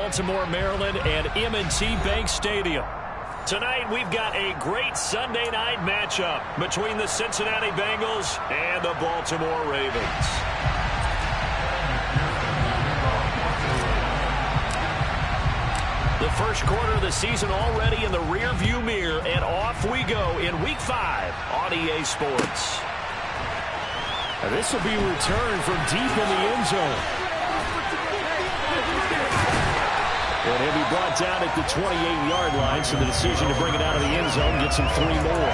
Baltimore, Maryland, and M&T Bank Stadium. Tonight, we've got a great Sunday night matchup between the Cincinnati Bengals and the Baltimore Ravens. The first quarter of the season already in the rearview mirror, and off we go in Week 5 on EA Sports. And this will be a return from deep in the end zone. And he'll be brought down at the 28-yard line, so the decision to bring it out of the end zone gets him 3 more.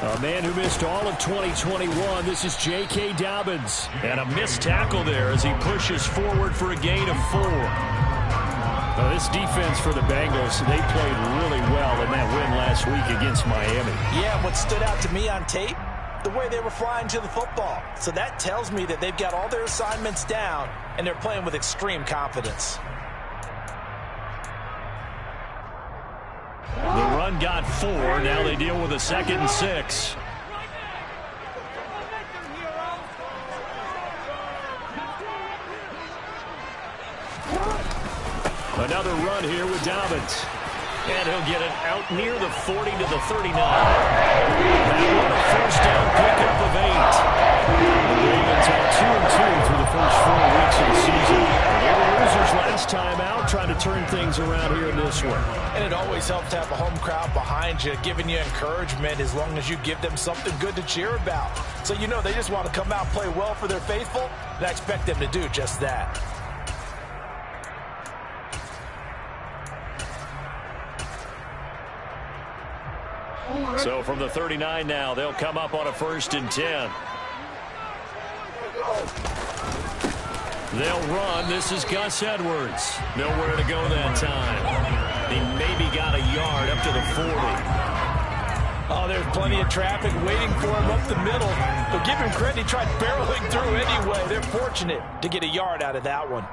A man who missed all of 2021, this is J.K. Dobbins. And a missed tackle there as he pushes forward for a gain of 4. Now, this defense for the Bengals, they played really well in that win last week against Miami. Yeah, what stood out to me on tape, the way they were flying to the football. So that tells me that they've got all their assignments down, and they're playing with extreme confidence. The run got 4. Now they deal with a 2nd and 6. Another run here with Dobbins. And he'll get it out near the 40 to the 39. That one a first down pickup of 8. The Ravens are 2-2 through the first 4 weeks of the season. They were losers last time out, trying to turn things around here in this one. And it always helps to have a home crowd behind you, giving you encouragement as long as you give them something good to cheer about. So you know they just want to come out and play well for their faithful, and I expect them to do just that. So from the 39 now, they'll come up on a 1st and 10. They'll run. This is Gus Edwards. Nowhere to go that time. He maybe got a yard up to the 40. Oh, there's plenty of traffic waiting for him up the middle. But give him credit, he tried barreling through anyway. They're fortunate to get a yard out of that one.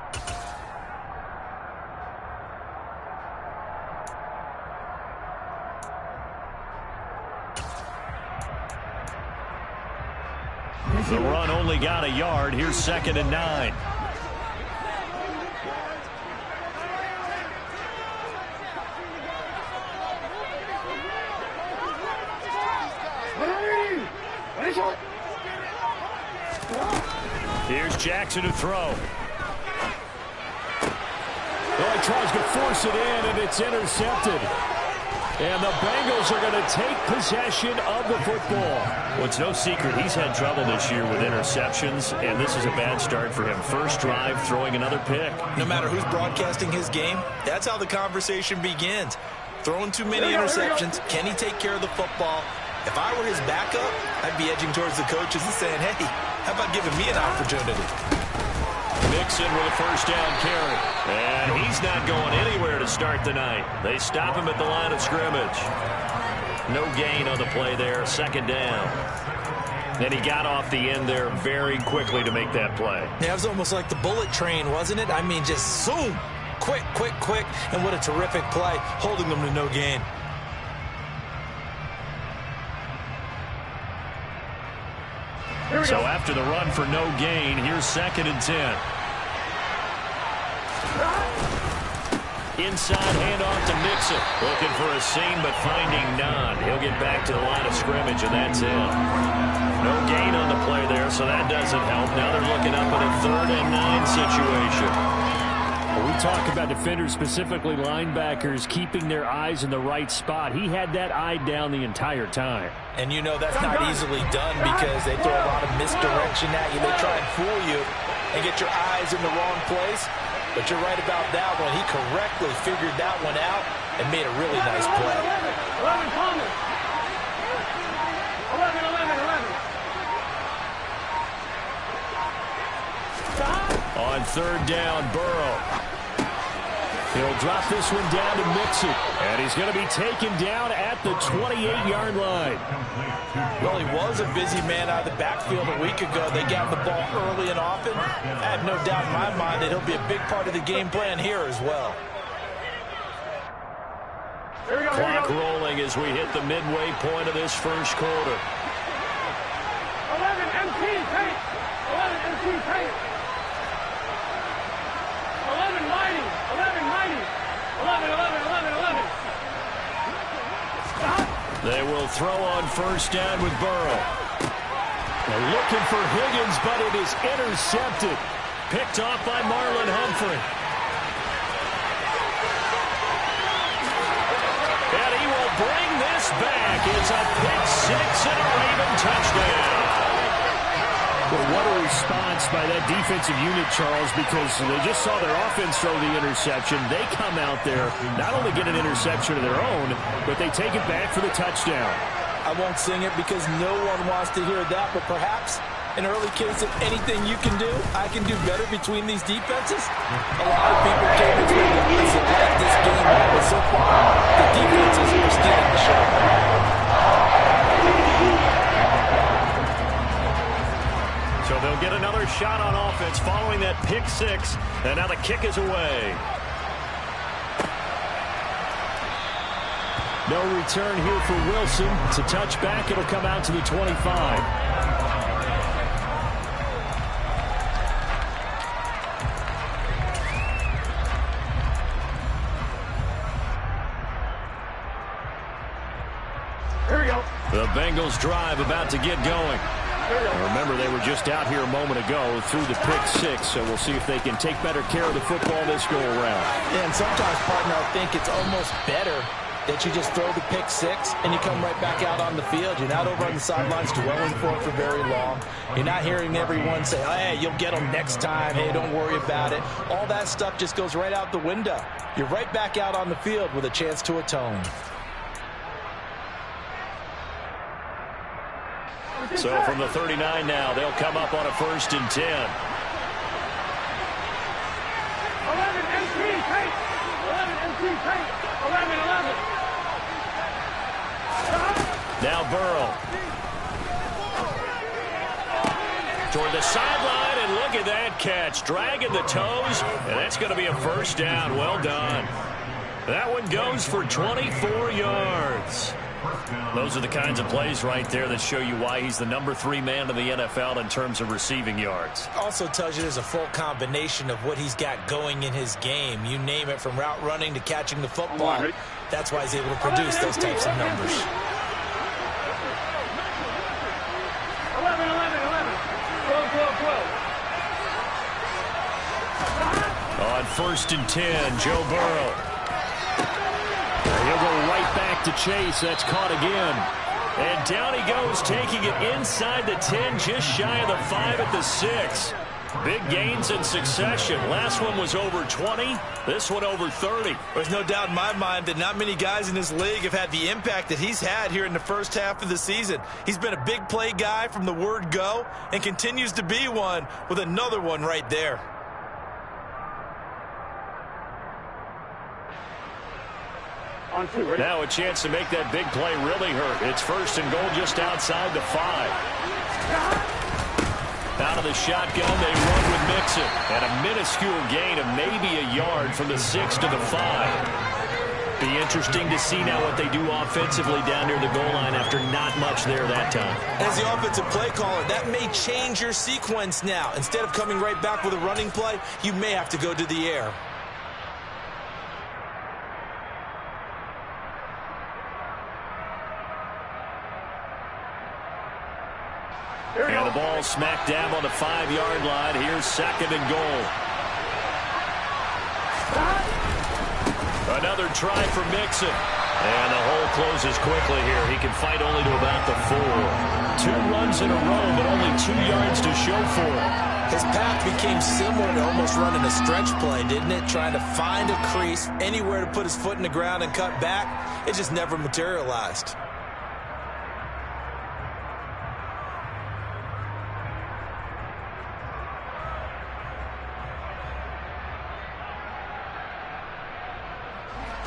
The run only got a yard. Here's 2nd and 9. Here's Jackson to throw. Well, he tries to force it in, and it's intercepted. And the Bengals are going to take possession of the football. Well, it's no secret he's had trouble this year with interceptions, and this is a bad start for him. First drive, throwing another pick. No matter who's broadcasting his game, that's how the conversation begins. Throwing too many interceptions, can he take care of the football? If I were his backup, I'd be edging towards the coaches and saying, hey, how about giving me an opportunity? Mixon with a first down carry. And he's not going anywhere to start the night. They stop him at the line of scrimmage. No gain on the play there. 2nd down. And he got off the end there very quickly to make that play. Yeah, it was almost like the bullet train, wasn't it? I mean, just zoom. Quick, quick, quick. And what a terrific play, holding them to no gain. So after the run for no gain, here's 2nd and 10. Inside handoff to Mixon. Looking for a seam, but finding none. He'll get back to the line of scrimmage, and that's it. No gain on the play there, so that doesn't help. Now they're looking up at a 3rd and 9 situation. We talk about defenders, specifically linebackers, keeping their eyes in the right spot. He had that eye down the entire time. And you know that's not easily done because they throw a lot of misdirection at you. They try and fool you and get your eyes in the wrong place. But you're right about that one. He correctly figured that one out and made a really nice play. 11. On 3rd down, Burrow. He'll drop this one down to Mixon. And he's going to be taken down at the 28-yard line. Well, he was a busy man out of the backfield a week ago. They got the ball early and often. I have no doubt in my mind that he'll be a big part of the game plan here as well. Clock rolling as we hit the midway point of this first quarter. 11 MT paint. 11 MT paint. 11 mighty. 11 mighty. 11, 11, 11, 11. Stop. They will throw on first down with Burrow. They're looking for Higgins, but it is intercepted. Picked off by Marlon Humphrey. And he will bring this back. It's a pick-6 and a Raven touchdown. Well, what a response by that defensive unit, Charles, because they just saw their offense throw the interception. They come out there, not only get an interception of their own, but they take it back for the touchdown. I won't sing it because no one wants to hear that, but perhaps an early case of anything you can do, I can do better between these defenses. A lot of people came into the opposite like this game, but so far, the defenses are stealing the show. So they'll get another shot on offense following that pick-6, and now the kick is away. No return here for Wilson. It's a touchback. It'll come out to the 25. Here we go. The Bengals drive about to get going. Remember, they were just out here a moment ago through the pick-6, so we'll see if they can take better care of the football this go-around. Yeah, and sometimes, partner, I think it's almost better that you just throw the pick-6 and you come right back out on the field. You're not over on the sidelines dwelling for it for very long. You're not hearing everyone say, oh, hey, you'll get them next time. Hey, don't worry about it. All that stuff just goes right out the window. You're right back out on the field with a chance to atone. So from the 39 now, they'll come up on a 1st and 10. 11 MT paint. 11 MT paint. 11, 11. Now Burrow. Toward the sideline, and look at that catch. Dragging the toes, and that's going to be a 1st down. Well done. That one goes for 24 yards. Those are the kinds of plays right there that show you why he's the #3 man in the NFL in terms of receiving yards. Also tells you there's a full combination of what he's got going in his game. You name it, from route running to catching the football. That's why he's able to produce those types of numbers. 11, 11, 11. 12, 12, 12. On 1st and 10, Joe Burrow. He'll go right back to Chase. That's caught again. And down he goes, taking it inside the 10, just shy of the 5 at the 6. Big gains in succession. Last one was over 20. This one over 30. There's no doubt in my mind that not many guys in this league have had the impact that he's had here in the first half of the season. He's been a big play guy from the word go and continues to be one with another one right there. Now a chance to make that big play really hurt. It's 1st and goal just outside the 5. Out of the shotgun, they run with Mixon. And a minuscule gain of maybe a yard from the 6 to the 5. Be interesting to see now what they do offensively down near the goal line after not much there that time. As the offensive play caller, that may change your sequence now. Instead of coming right back with a running play, you may have to go to the air. And the ball smack dab on the 5-yard line. Here's 2nd and goal. Another try for Mixon. And the hole closes quickly here. He can fight only to about the 4. 2 runs in a row, but only 2 yards to show for it. His path became similar to almost running a stretch play, didn't it? Trying to find a crease, anywhere to put his foot in the ground and cut back. It just never materialized.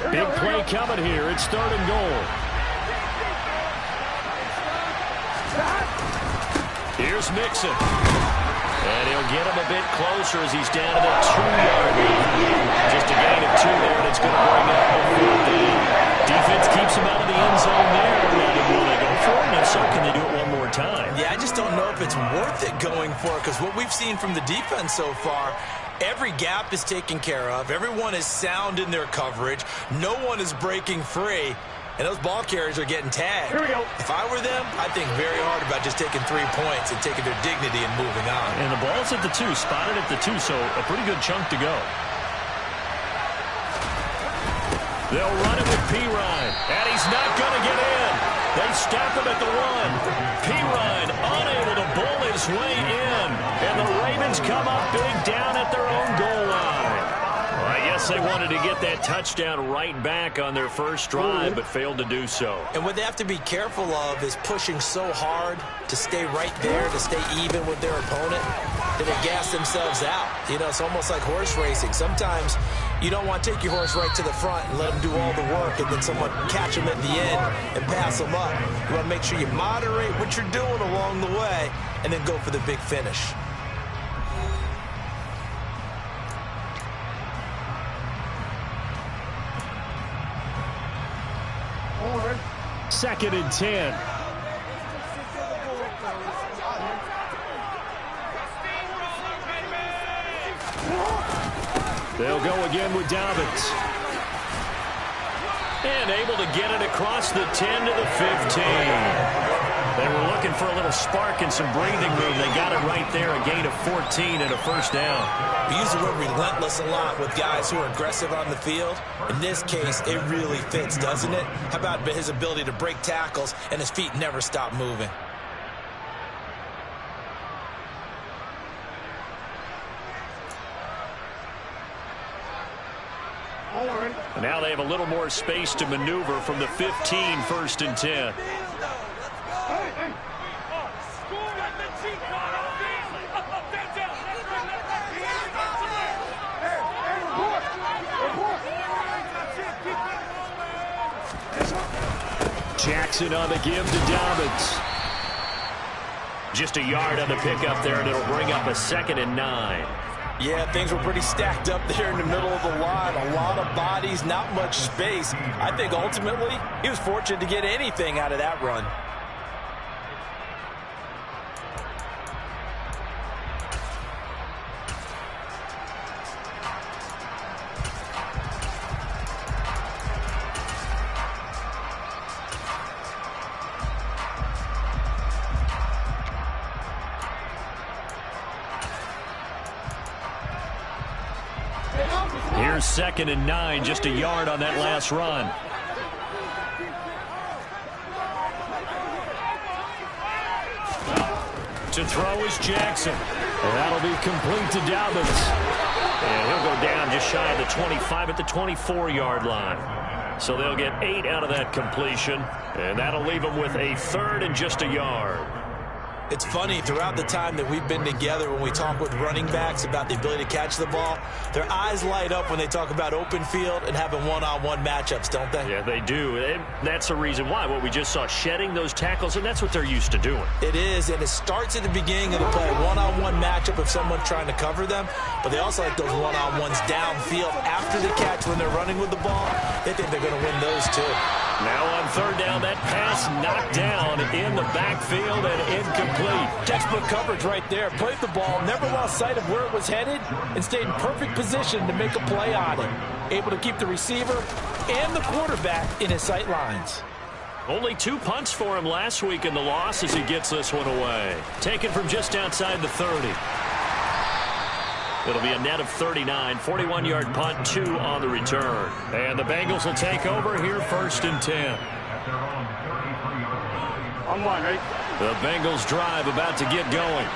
Big play coming here. It's 3rd and goal. Here's Mixon. And he'll get him a bit closer as he's down to the 2-yard line. Just a gain of 2 there, and it's going to bring up a 4th down. Defense keeps him out of the end zone there. Will they go for it? And if so, can they do it one more time? Yeah, I just don't know if it's worth it going for it, because what we've seen from the defense so far, every gap is taken care of. Everyone is sound in their coverage. No one is breaking free. And those ball carriers are getting tagged. Here we go. If I were them, I'd think very hard about just taking 3 points and taking their dignity and moving on. And the ball's at the 2, spotted at the 2, so a pretty good chunk to go. They'll run it with Pirine, and he's not going to get in. They stop him at the 1. Pirine unable to bull his way in, and the Ravens come up big down at their own goal line. I guess they wanted to get that touchdown right back on their first drive, but failed to do so. And what they have to be careful of is pushing so hard to stay right there, to stay even with their opponent, that they gas themselves out. You know, it's almost like horse racing. Sometimes you don't want to take your horse right to the front and let them do all the work, and then someone catch them at the end and pass them up. You want to make sure you moderate what you're doing along the way and then go for the big finish. 2nd and 10. They'll go again with Dobbins. And able to get it across the 10 to the 15. They were looking for a little spark and some breathing room. They got it right there, a gain of 14 and a 1st down. We use the word relentless a lot with guys who are aggressive on the field. In this case, it really fits, doesn't it? How about his ability to break tackles and his feet never stop moving? And now they have a little more space to maneuver from the 15, 1st and 10. Jackson on the give to Dobbins. Just a yard on the pickup there, and it'll bring up a 2nd and 9. Yeah, things were pretty stacked up there in the middle of the line. A lot of bodies, not much space. I think ultimately he was fortunate to get anything out of that run. Here's 2nd and 9, just a yard on that last run. To throw is Jackson. And that'll be complete to Dobbins. And he'll go down just shy of the 25 at the 24-yard line. So they'll get 8 out of that completion. And that'll leave them with a 3rd and just a yard. It's funny, throughout the time that we've been together, when we talk with running backs about the ability to catch the ball, their eyes light up when they talk about open field and having one-on-one matchups, don't they? Yeah, they do. And that's the reason why. What we just saw, shedding those tackles, and that's what they're used to doing. It is, and it starts at the beginning of the play, one-on-one matchup of someone trying to cover them, but they also like those one-on-ones downfield after the catch when they're running with the ball. They think they're going to win those, too. Now on 3rd down, that pass knocked down in the backfield and incomplete. Textbook coverage right there. Played the ball, never lost sight of where it was headed, and stayed in perfect position to make a play on it. Able to keep the receiver and the quarterback in his sight lines. Only 2 punts for him last week in the loss as he gets this one away. Taken from just outside the 30. It'll be a net of 39, 41-yard punt, 2 on the return. And the Bengals will take over here 1st and 10. On one, ready? The Bengals drive about to get going.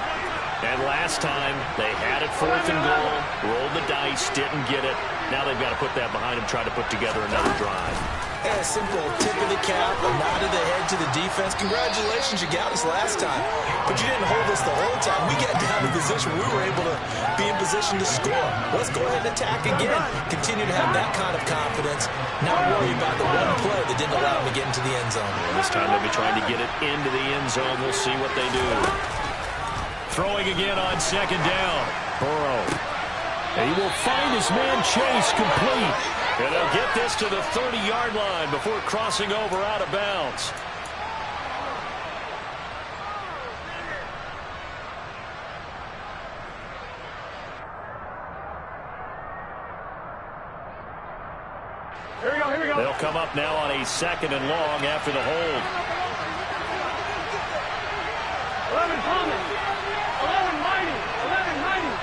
And last time, they had it 4th and goal, rolled the dice, didn't get it. Now they've got to put that behind them, try to put together another drive. And a simple tip of the cap, a nod of the head to the defense. Congratulations, you got us last time. But you didn't hold us the whole time. We got down in position. We were able to be in position to score. Let's go ahead and attack again. Continue to have that kind of confidence. Not worry about the one play that didn't allow them to get into the end zone. This time they'll be trying to get it into the end zone. We'll see what they do. Throwing again on second down. Burrow. And he will find his man Chase complete. And they'll get this to the 30-yard line before crossing over out of bounds. Here we go. They'll come up now on a 2nd and long after the hold. 11 Thomas. 11 Mighty. 11 Mighty.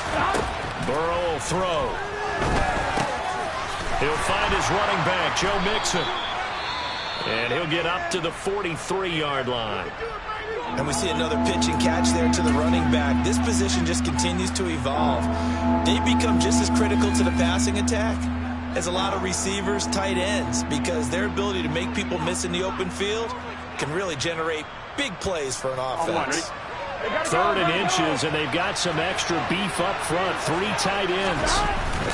Stop. Burrow will throw. He'll find his running back, Joe Mixon. And he'll get up to the 43-yard line. And we see another pitch and catch there to the running back. This position just continues to evolve. They become just as critical to the passing attack as a lot of receivers, tight ends, because their ability to make people miss in the open field can really generate big plays for an offense. 3rd and inches, and they've got some extra beef up front. 3 tight ends.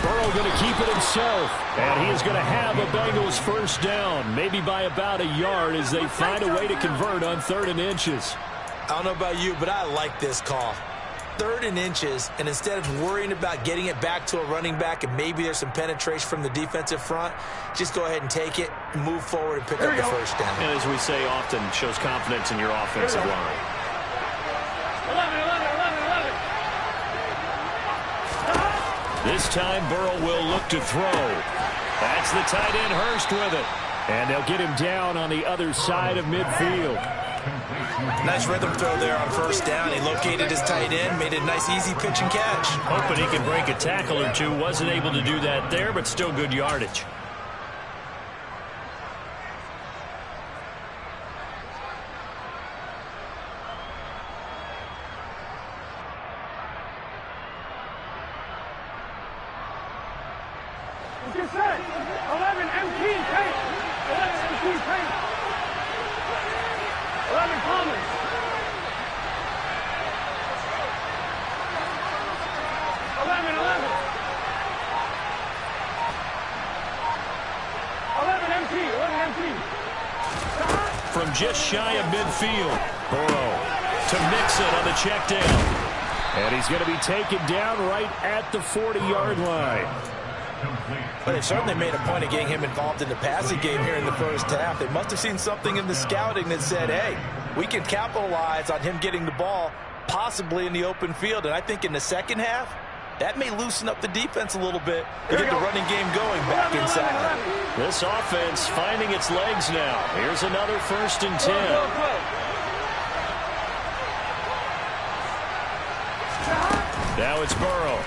Burrow going to keep it himself, and he is going to have a Bengals first down, maybe by about a yard as they find a way to convert on 3rd and inches. I don't know about you, but I like this call. 3rd and inches, and instead of worrying about getting it back to a running back and maybe there's some penetration from the defensive front, just go ahead and take it, move forward, and pick up the first down. And as we say often, shows confidence in your offensive line. 11. This time, Burrow will look to throw. That's the tight end, Hurst, with it. And they'll get him down on the other side of midfield. Nice rhythm throw there on first down. He located his tight end, made a nice easy pitch and catch. Hoping he can break a tackle or two. Wasn't able to do that there, but still good yardage. Get set. 11 MT paint. 11 MT paint. 11 Thomas. 11. 11 MT. 11 MT. From just shy of midfield, Burrow to Mixon on the check down. And he's going to be taken down right at the 40-yard line. But they certainly made a point of getting him involved in the passing game here in the first half. They must have seen something in the scouting that said, hey, we can capitalize on him getting the ball possibly in the open field. And I think in the second half, that may loosen up the defense a little bit to get the running game going back inside. This offense finding its legs now. Here's another 1st and 10. Now it's Burrow.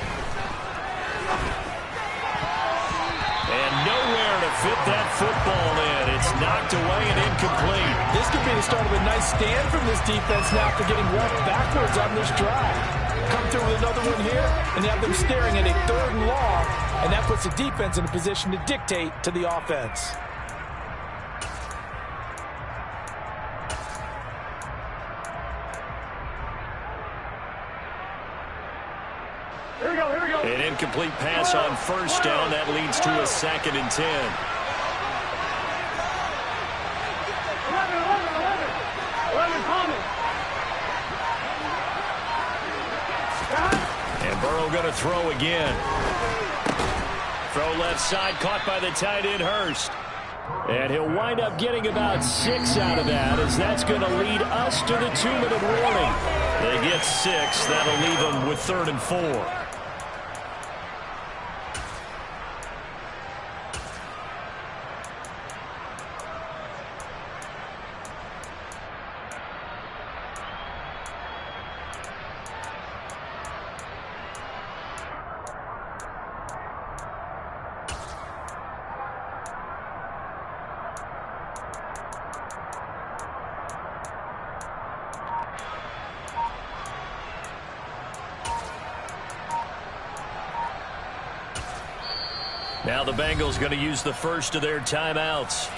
And nowhere to fit that football in. It's knocked away and incomplete. This could be the start of a nice stand from this defense now after getting roughed backwards on this drive. Come through with another one here, and have them staring at a 3rd and long, and that puts the defense in a position to dictate to the offense. Here we go. An incomplete pass on first down. That leads to a 2nd and 10. 11 Thomas. And Burrow going to throw again. Throw left side, caught by the tight end, Hurst. And he'll wind up getting about 6 out of that, as that's going to lead us to the 2-minute warning. They get 6. That'll leave them with 3rd and 4. Now the Bengals going to use the first of their timeouts.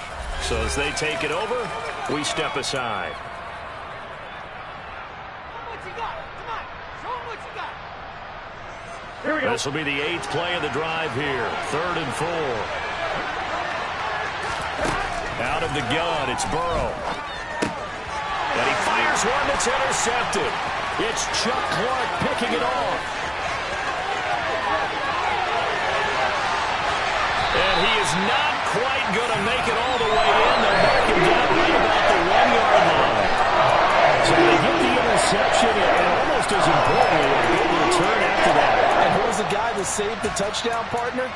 So as they take it over, we step aside. This will be the 8th play of the drive here. 3rd and 4. Out of the gun, it's Burrow. And he fires one that's intercepted. It's Chuck Clark picking it off. And he is not quite going to make it all the way in. They'll mark him down right about the 1-yard line. So they get the interception, and almost as importantly, a good return after that. And who was the guy that saved the touchdown, partner?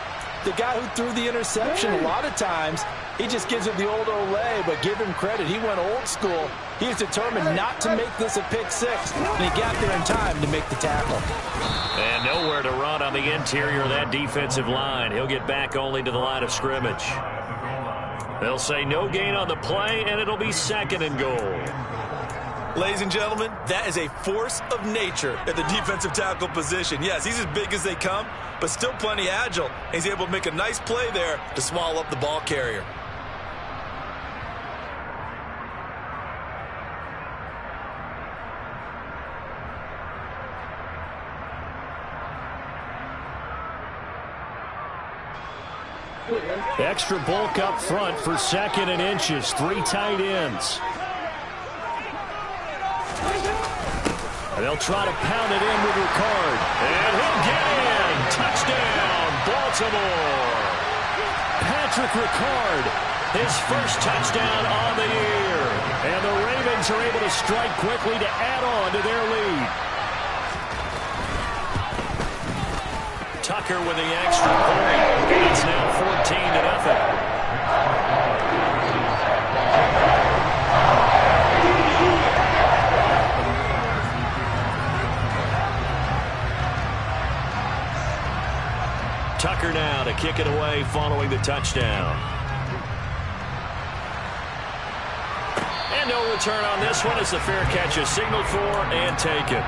The guy who threw the interception. A lot of times, he just gives it the old Olay, but give him credit. He went old school. He was determined not to make this a pick six, and he got there in time to make the tackle. And nowhere to run on the interior of that defensive line. He'll get back only to the line of scrimmage. They'll say no gain on the play, and it'll be 2nd and goal. Ladies and gentlemen, that is a force of nature at the defensive tackle position. Yes, he's as big as they come, but still plenty agile. He's able to make a nice play there to swallow up the ball carrier. Extra bulk up front for 2nd and inches. 3 tight ends. They'll try to pound it in with Ricard. And he'll get in. Touchdown, Baltimore. Patrick Ricard, his first touchdown on the year. And the Ravens are able to strike quickly to add on to their lead. Tucker with the extra point. It's now 14-0. Tucker now to kick it away following the touchdown. And no return on this one as the fair catch is signaled for and taken.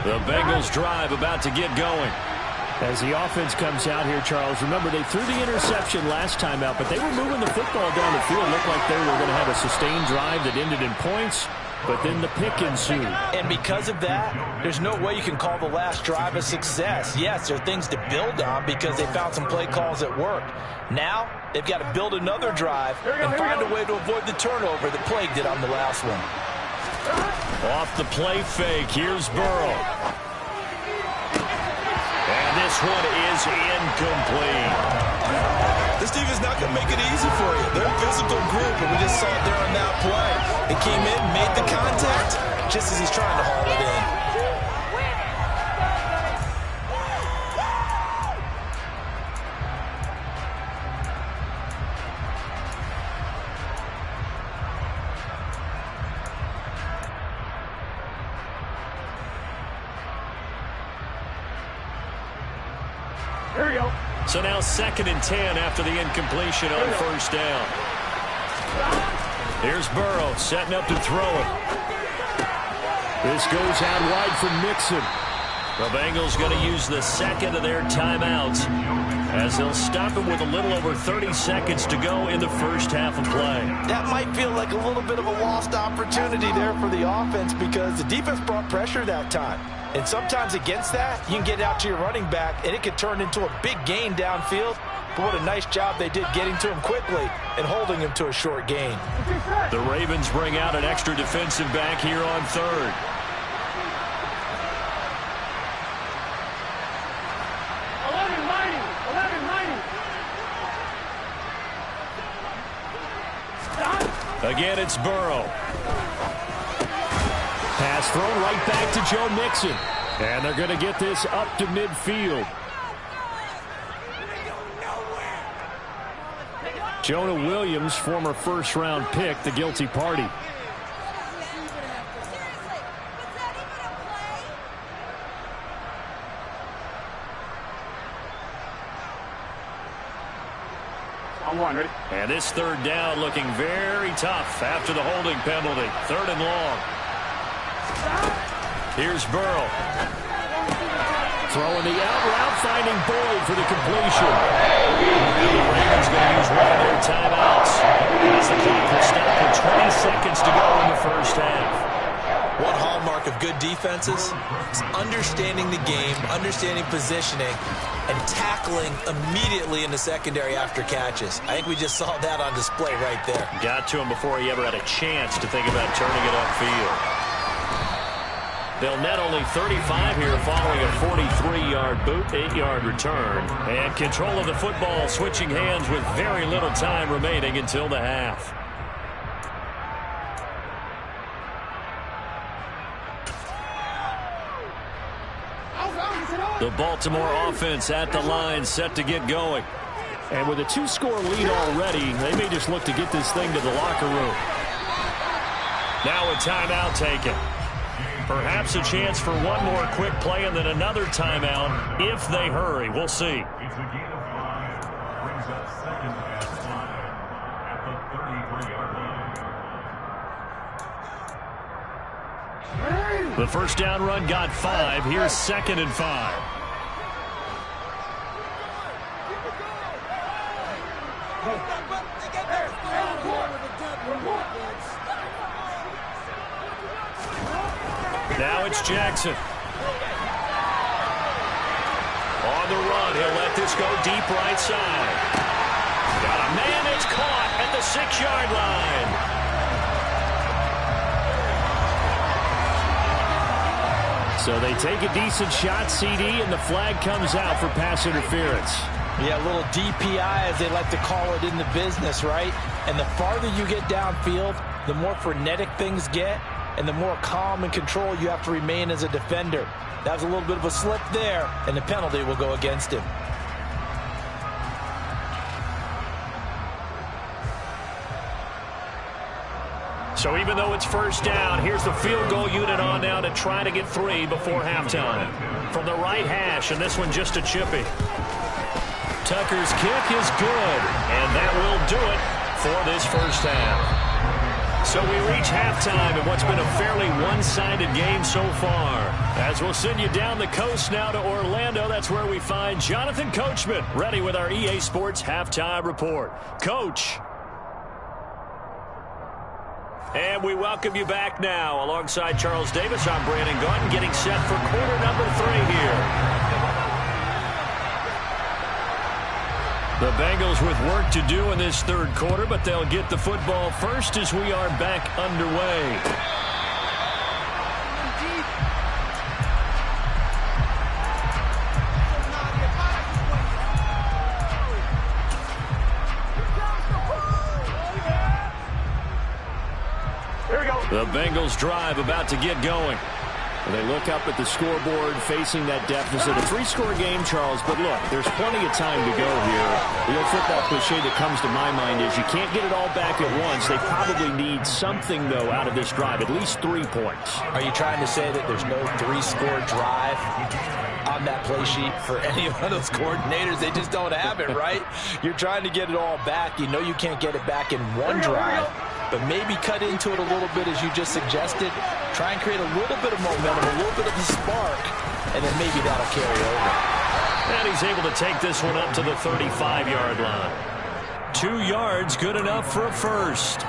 The Bengals drive about to get going. As the offense comes out here, Charles, remember they threw the interception last time out, but they were moving the football down the field. It looked like they were going to have a sustained drive that ended in points, but then the pick ensued. And because of that, there's no way you can call the last drive a success. Yes, there are things to build on because they found some play calls that worked. Now, they've got to build another drive and find a way to avoid the turnover that plagued it on the last one. Off the play fake, here's Burrow. And this one is incomplete. This team is not going to make it easy for you. They're a physical group, and we just saw it there on that play. It came in, made the contact, just as he's trying to haul it in. Here we go. So now 2nd and 10 after the incompletion on first down. Here's Burrow setting up to throw it. This goes out wide for Mixon. The Bengals going to use the 2nd of their timeouts as they'll stop him with a little over 30 seconds to go in the first half of play. That might feel like a little bit of a lost opportunity there for the offense because the defense brought pressure that time. And sometimes against that, you can get out to your running back, and it could turn into a big gain downfield. But what a nice job they did getting to him quickly and holding him to a short gain. The Ravens bring out an extra defensive back here on 3rd. Again, it's Burrow. Pass thrown right back to Joe Mixon. And they're going to get this up to midfield. Jonah Williams, former first-round pick, the guilty party. one. Ready? And this third down looking very tough after the holding penalty. 3rd and long. Here's Burrow. Throwing the out route, finding Boyd for the completion. And the Ravens going to use one of their timeouts as the clock will stop with 20 seconds to go in the first half. One hallmark of good defenses is understanding the game, understanding positioning, and tackling immediately in the secondary after catches. I think we just saw that on display right there. Got to him before he ever had a chance to think about turning it upfield. They'll net only 35 here following a 43-yard boot, 8-yard return. And control of the football switching hands with very little time remaining until the half. The Baltimore offense at the line, set to get going. And with a 2-score lead already, they may just look to get this thing to the locker room. Now a timeout taken. Perhaps a chance for one more quick play and then another timeout if they hurry. We'll see. It's a gain of 5. Brings up 2nd and 5 at the 33-yard line. The first down run got 5. Here's 2nd and 5. Now it's Jackson. On the run, he'll let this go deep right side. Got a man that's caught at the 6-yard line. So they take a decent shot, CD, and the flag comes out for pass interference. Yeah, a little DPI, as they like to call it in the business, right? And the farther you get downfield, the more frenetic things get, and the more calm and control you have to remain as a defender. That was a little bit of a slip there, and the penalty will go against him. So even though it's first down, here's the field goal unit on now to try to get 3 before halftime. From the right hash, and this one just a chippy. Tucker's kick is good, and that will do it for this first half. So we reach halftime in what's been a fairly one-sided game so far. As we'll send you down the coast now to Orlando, that's where we find Jonathan Coachman, ready with our EA Sports Halftime Report. Coach. And we welcome you back now. Alongside Charles Davis, I'm Brandon Gaudin, getting set for quarter number 3 here. The Bengals with work to do in this third quarter, but they'll get the football first as we are back underway. Here we go. The Bengals drive about to get going. They look up at the scoreboard facing that deficit. A 3-score game, Charles, but look, there's plenty of time to go here. The old football cliche that comes to my mind is you can't get it all back at once. They probably need something, though, out of this drive, at least 3 points. Are you trying to say that there's no 3-score drive on that play sheet for any one of those coordinators? They just don't have it, right? You're trying to get it all back. You know you can't get it back in one drive, but maybe cut into it a little bit as you just suggested. Try and create a little bit of momentum, a little bit of a spark, and then maybe that'll carry over. And he's able to take this one up to the 35-yard line. 2 yards, good enough for a first.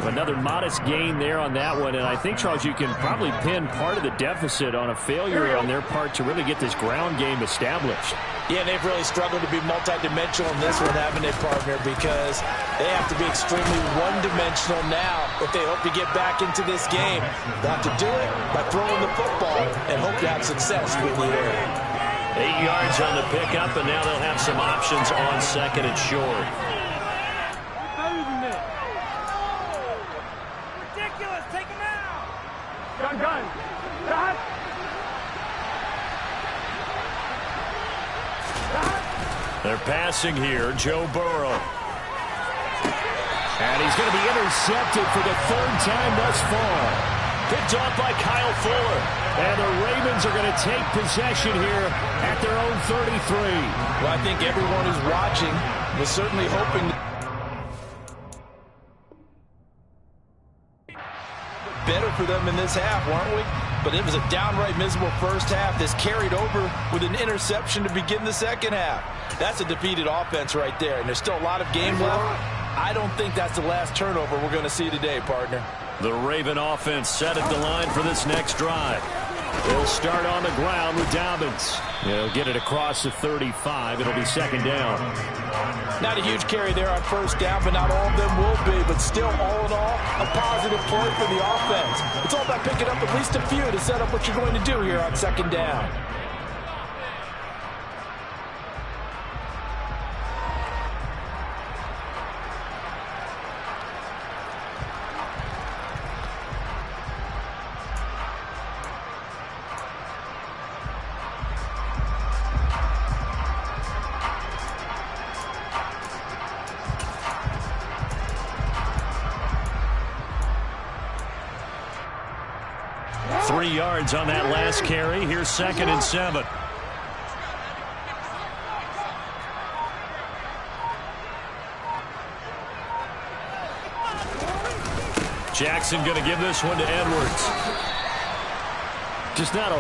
Another modest gain there on that one, and I think, Charles, you can probably pin part of the deficit on a failure on their part to really get this ground game established. Yeah, they've really struggled to be multidimensional in this one, haven't they, partner? Because they have to be extremely one-dimensional now if they hope to get back into this game. They'll have to do it by throwing the football and hope to have success with the air. 8 yards on the pickup, and now they'll have some options on 2nd and short. Ridiculous. Take him out. Gun. Got. They're passing here, Joe Burrow. And he's going to be intercepted for the 3rd time thus far. Picked off by Kyle Fuller. And the Ravens are going to take possession here at their own 33. Well, I think everyone who's watching was certainly hoping better for them in this half, weren't we? But it was a downright miserable first half. This carried over with an interception to begin the second half. That's a defeated offense right there, and there's still a lot of game left. I don't think that's the last turnover we're going to see today, partner. The Raven offense set at the line for this next drive. They'll start on the ground with Dobbins. They'll get it across the 35. It'll be second down. Not a huge carry there on first down, but not all of them will be. But still, all in all, a positive play for the offense. It's all about picking up at least a few to set up what you're going to do here on second down. Yards on that last carry. Here's 2nd and 7. Jackson going to give this one to Edwards. Just not a